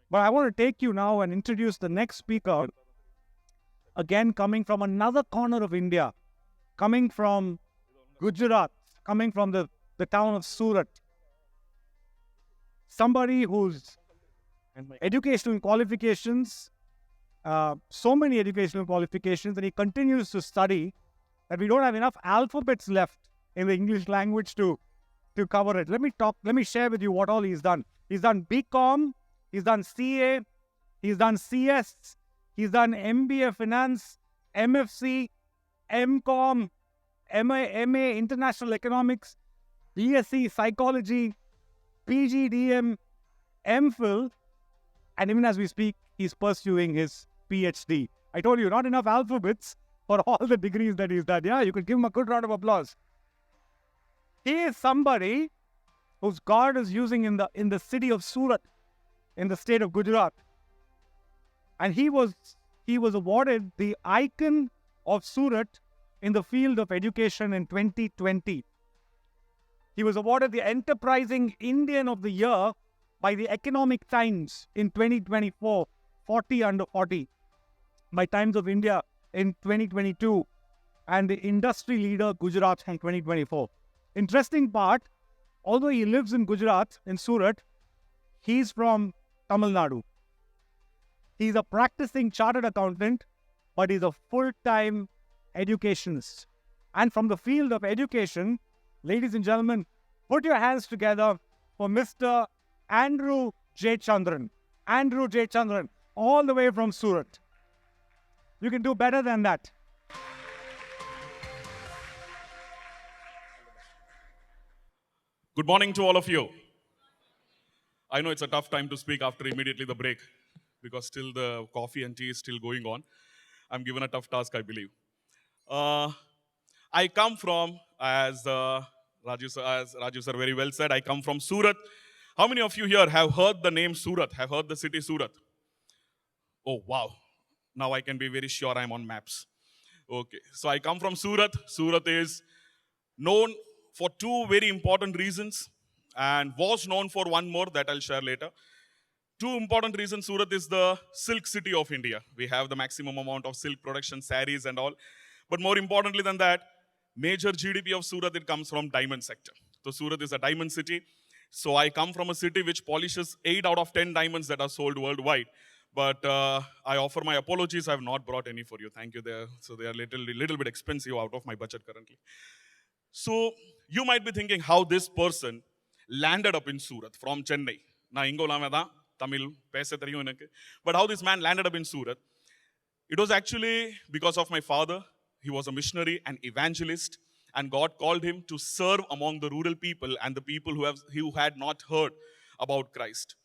But I want to take you now and introduce the next speaker, again coming from another corner of India, coming from Gujarat, coming from the town of Surat. Somebody whose educational qualifications, so many educational qualifications, and he continues to study that we don't have enough alphabets left in the English language to cover it. Let me share with you what all he's done. He's done BCom, he's done CA, he's done CS, he's done MBA Finance, MFC, MCom, MA International Economics, BSc Psychology, PGDM, MPhil, and even as we speak, he's pursuing his PhD. I told you, not enough alphabets for all the degrees that he's done. Yeah, you could give him a good round of applause. He is somebody whose God is using in the city of Surat, in the state of Gujarat. And he was awarded the icon of Surat in the field of education in 2020. He was awarded the Enterprising Indian of the Year by the Economic Times in 2024, 40 under 40, by Times of India in 2022, and the Industry Leader Gujarat in 2024. Interesting part, although he lives in Gujarat, in Surat, he's from Tamil Nadu. He's a practicing chartered accountant, but he's a full-time educationist. And from the field of education, ladies and gentlemen, put your hands together for Mr. Andrew Jaychandran. Andrew Jaychandran, all the way from Surat. You can do better than that. Good morning to all of you. I know it's a tough time to speak after immediately the break because still the coffee and tea is still going on. I'm given a tough task, I believe. I come from, as Raju sir very well said, I come from Surat. How many of you here have heard the name Surat, have heard the city Surat? Oh, wow. Now I can be very sure I'm on maps. Okay, so I come from Surat. Surat is known for two very important reasons and was known for one more that I'll share later. Two important reasons. Surat is the silk city of India. We have the maximum amount of silk production, saris and all. But more importantly than that, major GDP of Surat, it comes from diamond sector. So Surat is a diamond city. So I come from a city which polishes 8 out of 10 diamonds that are sold worldwide. But I offer my apologies. I have not brought any for you. Thank you there. So they are little bit expensive out of my budget currently. So you might be thinking how this person landed up in Surat from Chennai. Na ingolameda Tamil paise theriyum enakku. But how this man landed up in Surat? It was actually because of my father. He was a missionary and evangelist, and God called him to serve among the rural people and the people who had not heard about Christ.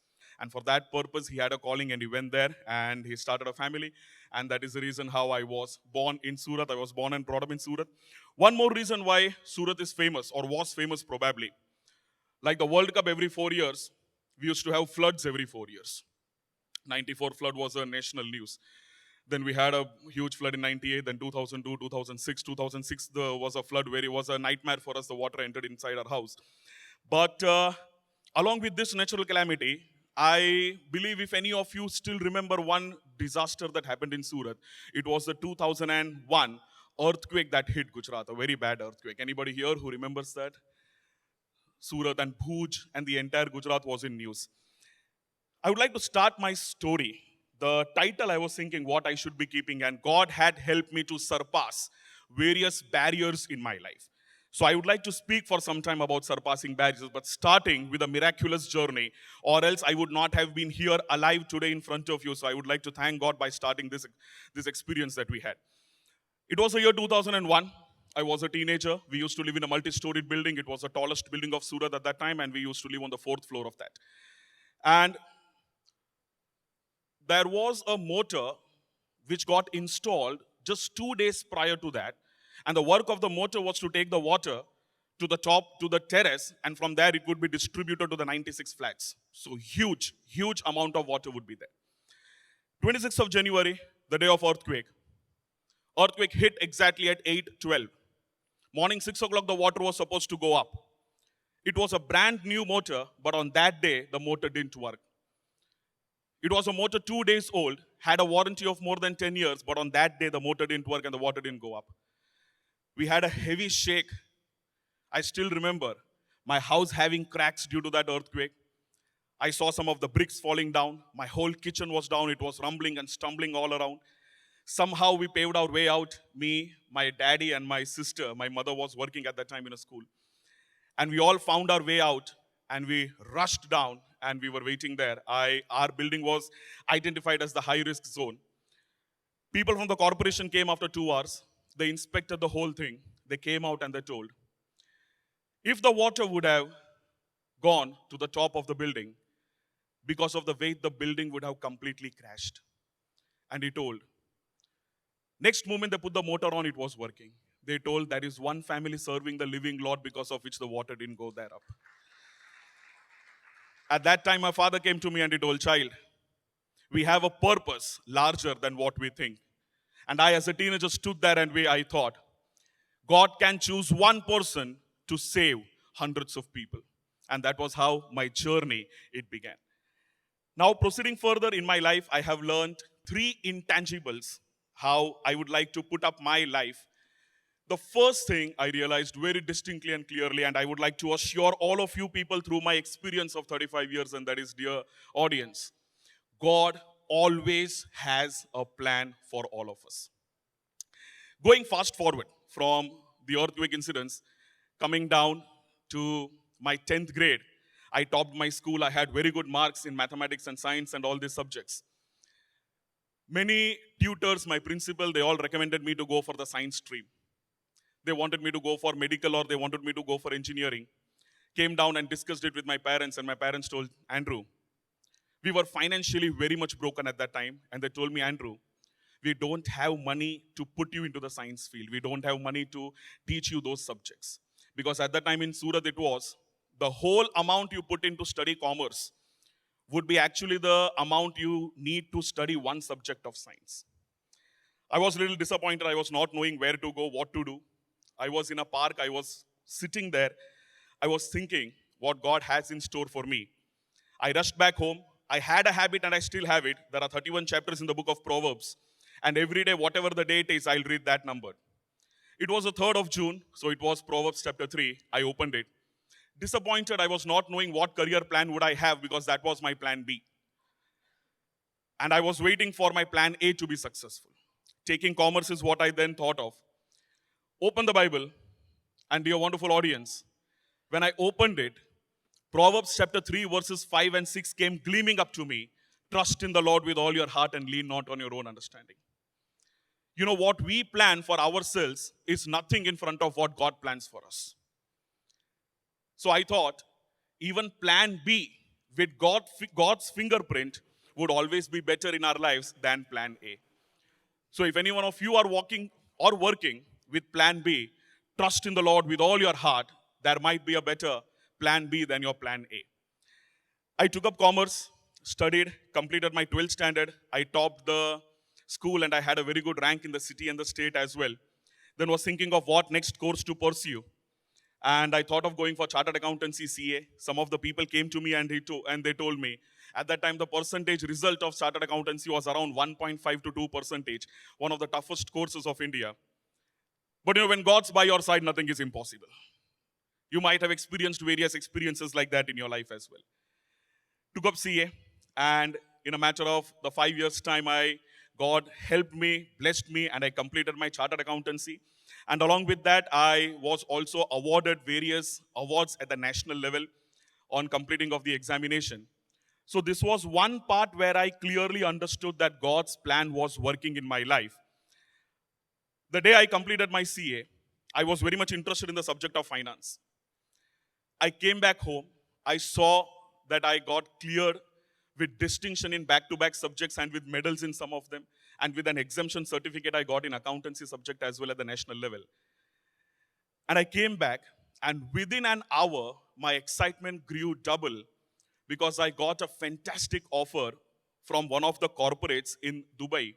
And for that purpose, he had a calling and he went there and he started a family. And that is the reason how I was born in Surat. I was born and brought up in Surat. One more reason why Surat is famous, or was famous probably. Like the World Cup every 4 years, we used to have floods every 4 years. 94 flood was a national news. Then we had a huge flood in 98, then 2002, 2006. 2006 there was a flood where it was a nightmare for us. The water entered inside our house. But along with this natural calamity, I believe if any of you still remember one disaster that happened in Surat, it was the 2001 earthquake that hit Gujarat, a very bad earthquake. Anybody here who remembers that? Surat and Bhuj and the entire Gujarat was in news. I would like to start my story. The title I was thinking what I should be keeping, and God had helped me to surpass various barriers in my life. So I would like to speak for some time about surpassing barriers, but starting with a miraculous journey, or else I would not have been here alive today in front of you. So I would like to thank God by starting this experience that we had. It was the year 2001. I was a teenager. We used to live in a multi-storied building. It was the tallest building of Surat at that time, and we used to live on the 4th floor of that. And there was a motor which got installed just 2 days prior to that. And the work of the motor was to take the water to the top, to the terrace, and from there it would be distributed to the 96 flats. So huge amount of water would be there. 26th of January, the day of earthquake. Earthquake hit exactly at 8:12. Morning 6 o'clock, the water was supposed to go up. It was a brand new motor, but on that day, the motor didn't work. It was a motor 2 days old, had a warranty of more than 10 years, but on that day, the motor didn't work and the water didn't go up. We had a heavy shake. I still remember my house having cracks due to that earthquake. I saw some of the bricks falling down. My whole kitchen was down. It was rumbling and stumbling all around. Somehow we paved our way out. Me, my daddy, and my sister. My mother was working at that time in a school. And we all found our way out and we rushed down and we were waiting there. Our building was identified as the high risk zone. People from the corporation came after 2 hours. They inspected the whole thing. They came out and they told, if the water would have gone to the top of the building, because of the weight, the building would have completely crashed. And he told, next moment they put the motor on, it was working. They told there is one family serving the living Lord because of which the water didn't go there up. At that time, my father came to me and he told, child, we have a purpose larger than what we think. And I, as a teenager, stood there and I thought, God can choose one person to save hundreds of people. And that was how my journey, it began. Now, proceeding further in my life, I have learned 3 intangibles, how I would like to put up my life. The first thing I realized very distinctly and clearly, and I would like to assure all of you people through my experience of 35 years, and that is, dear audience, God always has a plan for all of us. Going fast forward from the earthquake incidents, coming down to my 10th grade, I topped my school. I had very good marks in mathematics and science and all these subjects. Many tutors, my principal, they all recommended me to go for the science stream. They wanted me to go for medical or they wanted me to go for engineering. Came down and discussed it with my parents, and my parents told, Andrew, we were financially very much broken at that time. And they told me, Andrew, we don't have money to put you into the science field. We don't have money to teach you those subjects. Because at that time in Surat, it was the whole amount you put into study commerce would be actually the amount you need to study one subject of science. I was a little disappointed. I was not knowing where to go, what to do. I was in a park. I was sitting there. I was thinking what God has in store for me. I rushed back home. I had a habit and I still have it. There are 31 chapters in the book of Proverbs. And every day, whatever the date is, I'll read that number. It was the 3rd of June, so it was Proverbs chapter 3. I opened it. Disappointed, I was not knowing what career plan would I have because that was my plan B. And I was waiting for my plan A to be successful. Taking commerce is what I then thought of. Open the Bible, and dear wonderful audience, when I opened it, Proverbs chapter 3 verses 5 and 6 came gleaming up to me. Trust in the Lord with all your heart and lean not on your own understanding. You know, what we plan for ourselves is nothing in front of what God plans for us. So I thought, even plan B with God's fingerprint would always be better in our lives than plan A. So if any one of you are walking or working with plan B, trust in the Lord with all your heart. There might be a better plan B than your plan A. I took up commerce, studied, completed my 12th standard. I topped the school and I had a very good rank in the city and the state as well. Then was thinking of what next course to pursue. And I thought of going for chartered accountancy, CA. Some of the people came to me and they told me, at that time the percentage result of chartered accountancy was around 1.5 to 2%, one of the toughest courses of India. But you know, when God's by your side, nothing is impossible. You might have experienced various experiences like that in your life as well. Took up CA, and in a matter of the 5 years' time, God helped me, blessed me, and I completed my chartered accountancy. And along with that, I was also awarded various awards at the national level on completing of the examination. So this was one part where I clearly understood that God's plan was working in my life. The day I completed my CA, I was very much interested in the subject of finance. I came back home. I saw that I got cleared with distinction in back-to-back subjects and with medals in some of them, and with an exemption certificate I got in accountancy subject as well at the national level. And I came back, and within an hour, my excitement grew double because I got a fantastic offer from one of the corporates in Dubai.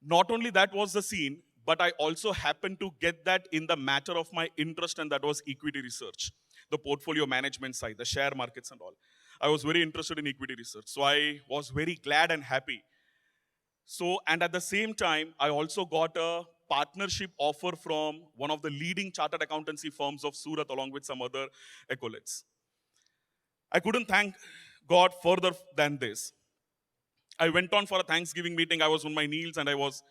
Not only that was the scene, but I also happened to get that in the matter of my interest, and that was equity research, the portfolio management side, the share markets and all. I was very interested in equity research. So I was very glad and happy. So, and at the same time, I also got a partnership offer from one of the leading chartered accountancy firms of Surat, along with some other accolades. I couldn't thank God further than this. I went on for a Thanksgiving meeting. I was on my knees and I was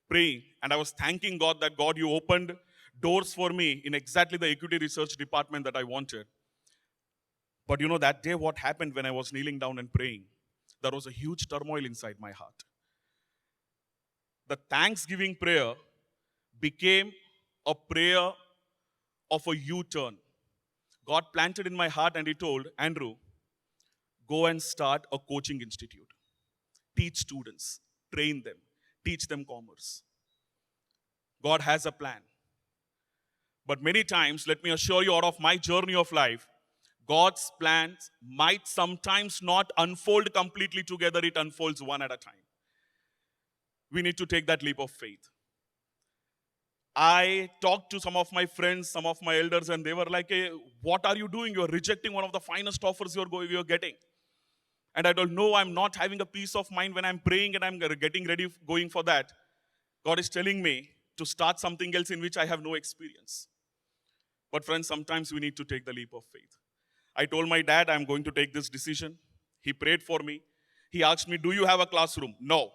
praying and I was thanking God that God, you opened doors for me in exactly the equity research department that I wanted. But you know, that day, what happened when I was kneeling down and praying? There was a huge turmoil inside my heart. The Thanksgiving prayer became a prayer of a U-turn. God planted in my heart and He told, Andrew, go and start a coaching institute. Teach students, train them, teach them commerce. God has a plan. But many times, let me assure you, out of my journey of life, God's plans might sometimes not unfold completely together, it unfolds one at a time. We need to take that leap of faith. I talked to some of my friends, some of my elders, and they were like, hey, what are you doing? You're rejecting one of the finest offers you're getting. And I don't know, I'm not having a peace of mind when I'm praying and I'm getting ready, going for that. God is telling me to start something else in which I have no experience. But friends, sometimes we need to take the leap of faith. I told my dad, I'm going to take this decision. He prayed for me. He asked me, do you have a classroom? No.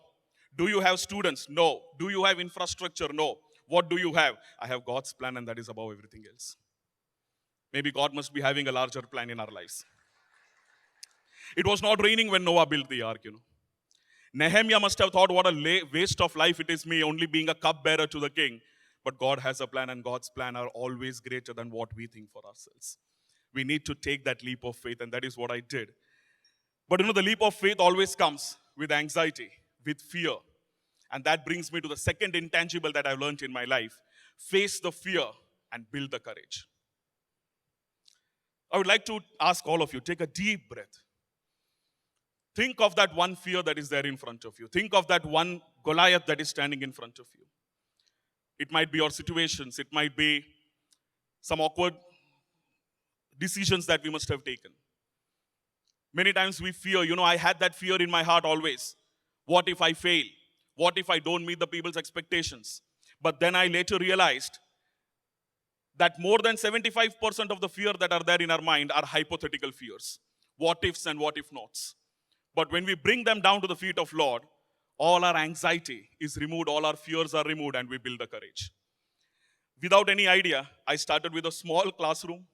Do you have students? No. Do you have infrastructure? No. What do you have? I have God's plan, and that is above everything else. Maybe God must be having a larger plan in our lives. It was not raining when Noah built the ark, Nehemiah must have thought, what a waste of life it is, me only being a cupbearer to the king. But God has a plan, and God's plan are always greater than what we think for ourselves. We need to take that leap of faith, and that is what I did. But the leap of faith always comes with anxiety, with fear. And that brings me to the second intangible that I've learned in my life. Face the fear and build the courage. I would like to ask all of you, take a deep breath. Think of that one fear that is there in front of you. Think of that one Goliath that is standing in front of you. It might be your situations. It might be some awkward decisions that we must have taken. Many times we fear, I had that fear in my heart always. What if I fail? What if I don't meet the people's expectations? But then I later realized that more than 75% of the fear that are there in our mind are hypothetical fears. What ifs and what if nots. But when we bring them down to the feet of Lord, all our anxiety is removed, all our fears are removed, and we build the courage. Without any idea, I started with a small classroom.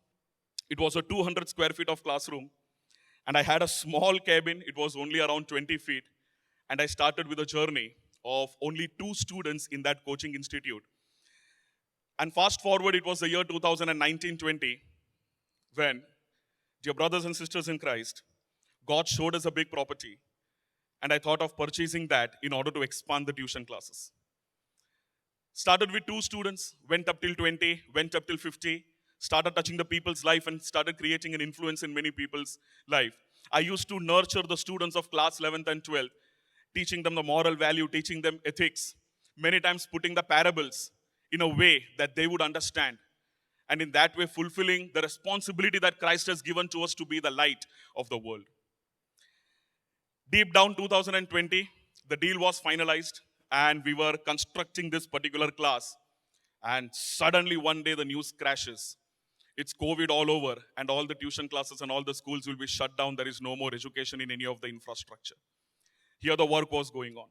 It was a 200 square feet of classroom. And I had a small cabin. It was only around 20 feet. And I started with a journey of only 2 students in that coaching institute. And fast forward, it was the year 2019-20, when, dear brothers and sisters in Christ, God showed us a big property. And I thought of purchasing that in order to expand the tuition classes. Started with 2 students, went up till 20, went up till 50, started touching the people's life and started creating an influence in many people's life. I used to nurture the students of class 11th and 12th, teaching them the moral value, teaching them ethics, many times putting the parables in a way that they would understand. And in that way, fulfilling the responsibility that Christ has given to us to be the light of the world. Deep down 2020, the deal was finalized and we were constructing this particular class. And suddenly one day the news crashes. It's COVID all over and all the tuition classes and all the schools will be shut down. There is no more education in any of the infrastructure. Here the work was going on.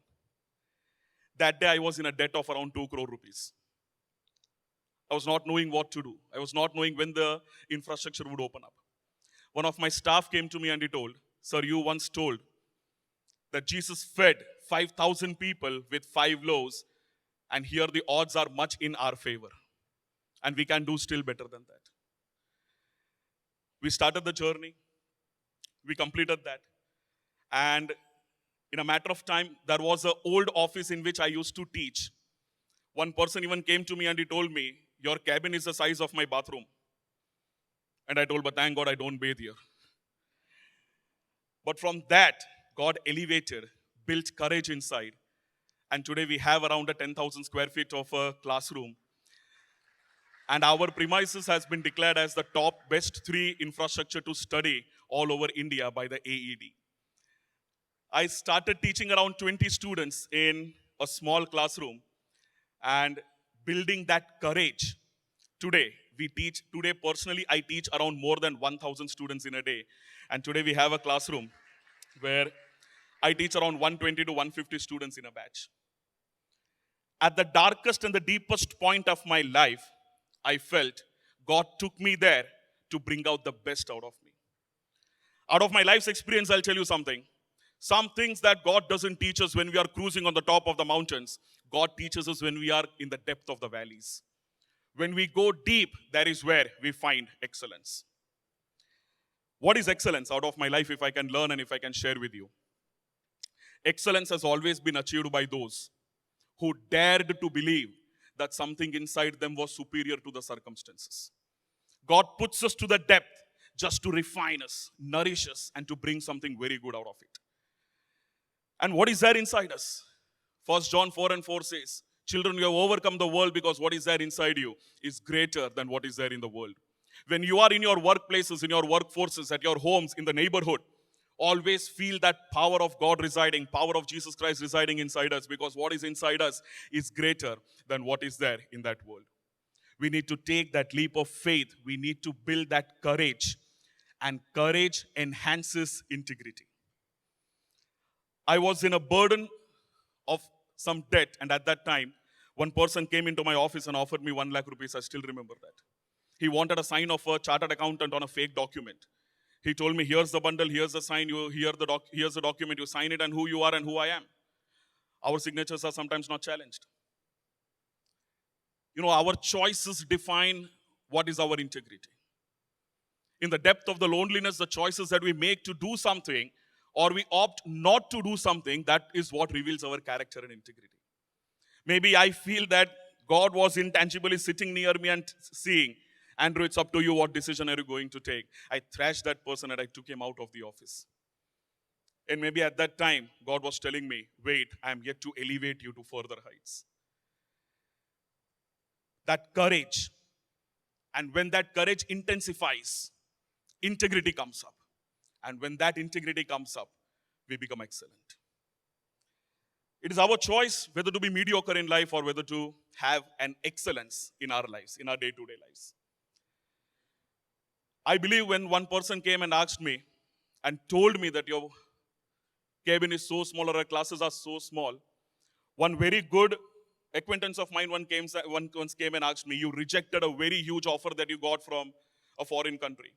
That day I was in a debt of around 2 crore rupees. I was not knowing what to do. I was not knowing when the infrastructure would open up. One of my staff came to me and he told, sir, you once told that Jesus fed 5,000 people with 5 loaves, and here the odds are much in our favor. And we can do still better than that. We started the journey. We completed that. And in a matter of time, there was an old office in which I used to teach. One person even came to me and he told me, your cabin is the size of my bathroom. And I told, but thank God I don't bathe here. But from that, God elevated, built courage inside. And today we have around a 10,000 square feet of a classroom. And our premises has been declared as the top best 3 infrastructure to study all over India by the AED. I started teaching around 20 students in a small classroom and building that courage. Today personally, I teach around more than 1,000 students in a day. And today we have a classroom where I teach around 120 to 150 students in a batch. At the darkest and the deepest point of my life, I felt God took me there to bring out the best out of me. Out of my life's experience, I'll tell you something. Some things that God doesn't teach us when we are cruising on the top of the mountains, God teaches us when we are in the depth of the valleys. When we go deep, that is where we find excellence. What is excellence out of my life if I can learn and if I can share with you? Excellence has always been achieved by those who dared to believe that something inside them was superior to the circumstances. God puts us to the depth just to refine us, nourish us, and to bring something very good out of it. And what is there inside us? 1 John 4:4 says, children, you have overcome the world because what is there inside you is greater than what is there in the world. When you are in your workplaces, in your workforces, at your homes, in the neighborhood, always feel that power of God residing, power of Jesus Christ residing inside us, because what is inside us is greater than what is there in that world. We need to take that leap of faith. We need to build that courage. And courage enhances integrity. I was in a burden of some debt, and at that time, one person came into my office and offered me 1 lakh rupees. I still remember that. He wanted a sign of a chartered accountant on a fake document. He told me, here's the bundle, here's the sign, here's the document, you sign it and who you are and who I am. Our signatures are sometimes not challenged. Our choices define what is our integrity. In the depth of the loneliness, the choices that we make to do something or we opt not to do something, that is what reveals our character and integrity. Maybe I feel that God was intangibly sitting near me and seeing, Andrew, it's up to you. What decision are you going to take? I thrashed that person and I took him out of the office. And maybe at that time, God was telling me, wait, I am yet to elevate you to further heights. That courage. And when that courage intensifies, integrity comes up. And when that integrity comes up, we become excellent. It is our choice whether to be mediocre in life or whether to have an excellence in our lives, in our day-to-day lives. I believe when one person came and asked me and told me that your cabin is so small or our classes are so small, one very good acquaintance of mine once came and asked me, you rejected a very huge offer that you got from a foreign country.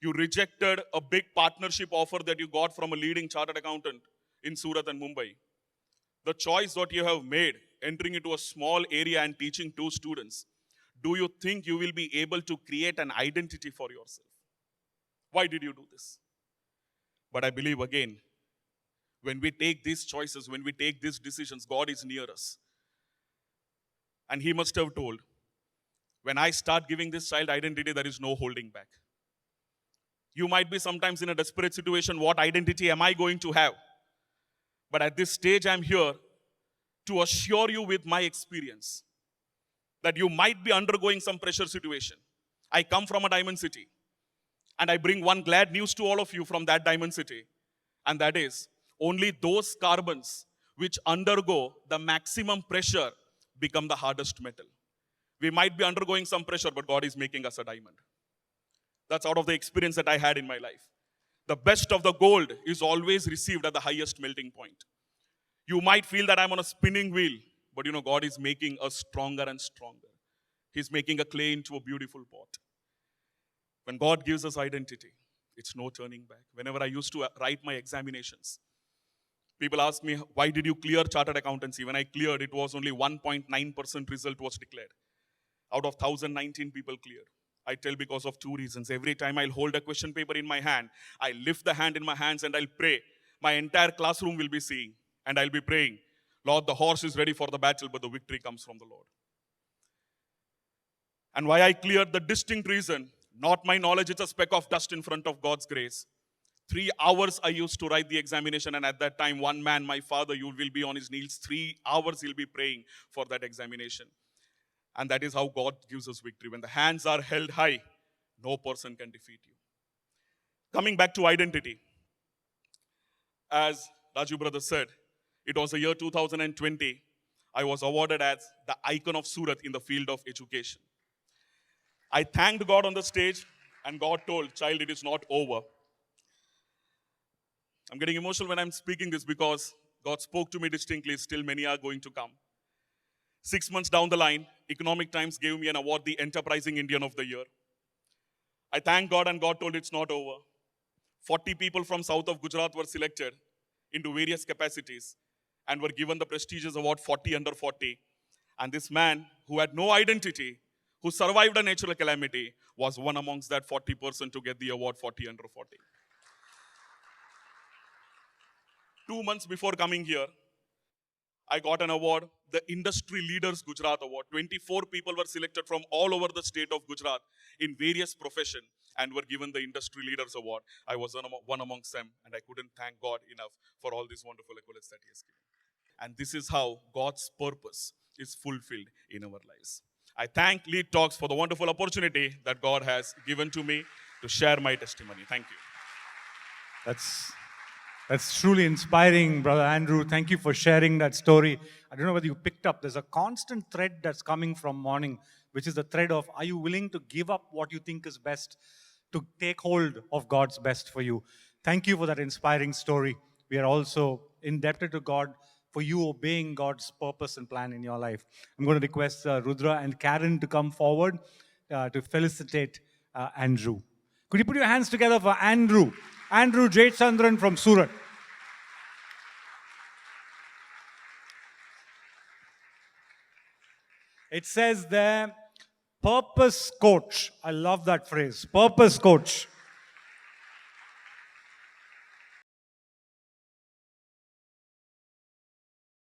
You rejected a big partnership offer that you got from a leading chartered accountant in Surat and Mumbai. The choice that you have made, entering into a small area and teaching 2 students, do you think you will be able to create an identity for yourself? Why did you do this? But I believe again, when we take these choices, when we take these decisions, God is near us. And He must have told, when I start giving this child identity, there is no holding back. You might be sometimes in a desperate situation. What identity am I going to have? But at this stage, I'm here to assure you with my experience that you might be undergoing some pressure situation. I come from a diamond city. And I bring one glad news to all of you from that diamond city. And that is, only those carbons which undergo the maximum pressure become the hardest metal. We might be undergoing some pressure, but God is making us a diamond. That's out of the experience that I had in my life. The best of the gold is always received at the highest melting point. You might feel that I'm on a spinning wheel, but God is making us stronger and stronger. He's making a clay into a beautiful pot. When God gives us identity, it's no turning back. Whenever I used to write my examinations, people ask me, why did you clear chartered accountancy? When I cleared, it was only 1.9% result was declared. Out of 1,019 people cleared. I tell because of 2 reasons. Every time I'll hold a question paper in my hand, I lift the hand in my hands and I'll pray. My entire classroom will be seeing and I'll be praying, Lord, the horse is ready for the battle, but the victory comes from the Lord. And why I cleared, the distinct reason, not my knowledge, it's a speck of dust in front of God's grace. 3 hours I used to write the examination, and at that time, one man, my father, you will be on his knees. 3 hours he'll be praying for that examination. And that is how God gives us victory. When the hands are held high, no person can defeat you. Coming back to identity, as Raju brother said, it was the year 2020. I was awarded as the icon of Surat in the field of education. I thanked God on the stage, and God told, "Child, it is not over." I'm getting emotional when I'm speaking this because God spoke to me distinctly. Still, many are going to come. 6 months down the line, Economic Times gave me an award, the Enterprising Indian of the Year. I thanked God, and God told, "It's not over." 40 people from south of Gujarat were selected into various capacities and were given the prestigious award 40 under 40. And this man who had no identity, who survived a natural calamity, was one amongst that 40% to get the award 40 under 40. 2 months before coming here, I got an award, the Industry Leaders Gujarat Award. 24 people were selected from all over the state of Gujarat in various professions and were given the Industry Leaders Award. I was one amongst them, and I couldn't thank God enough for all these wonderful accolades that He has given. And this is how God's purpose is fulfilled in our lives. I thank Lead Talks for the wonderful opportunity that God has given to me to share my testimony. Thank you. That's truly inspiring, Brother Andrew. Thank you for sharing that story. I don't know whether you picked up, there's a constant thread that's coming from morning, which is the thread of, are you willing to give up what you think is best to take hold of God's best for you? Thank you for that inspiring story. We are also indebted to God for you obeying God's purpose and plan in your life. I'm going to request Rudra and Karen to come forward to felicitate Andrew. Could you put your hands together for Andrew? Andrew Jaychandran from Surat. It says there, purpose coach. I love that phrase, purpose coach.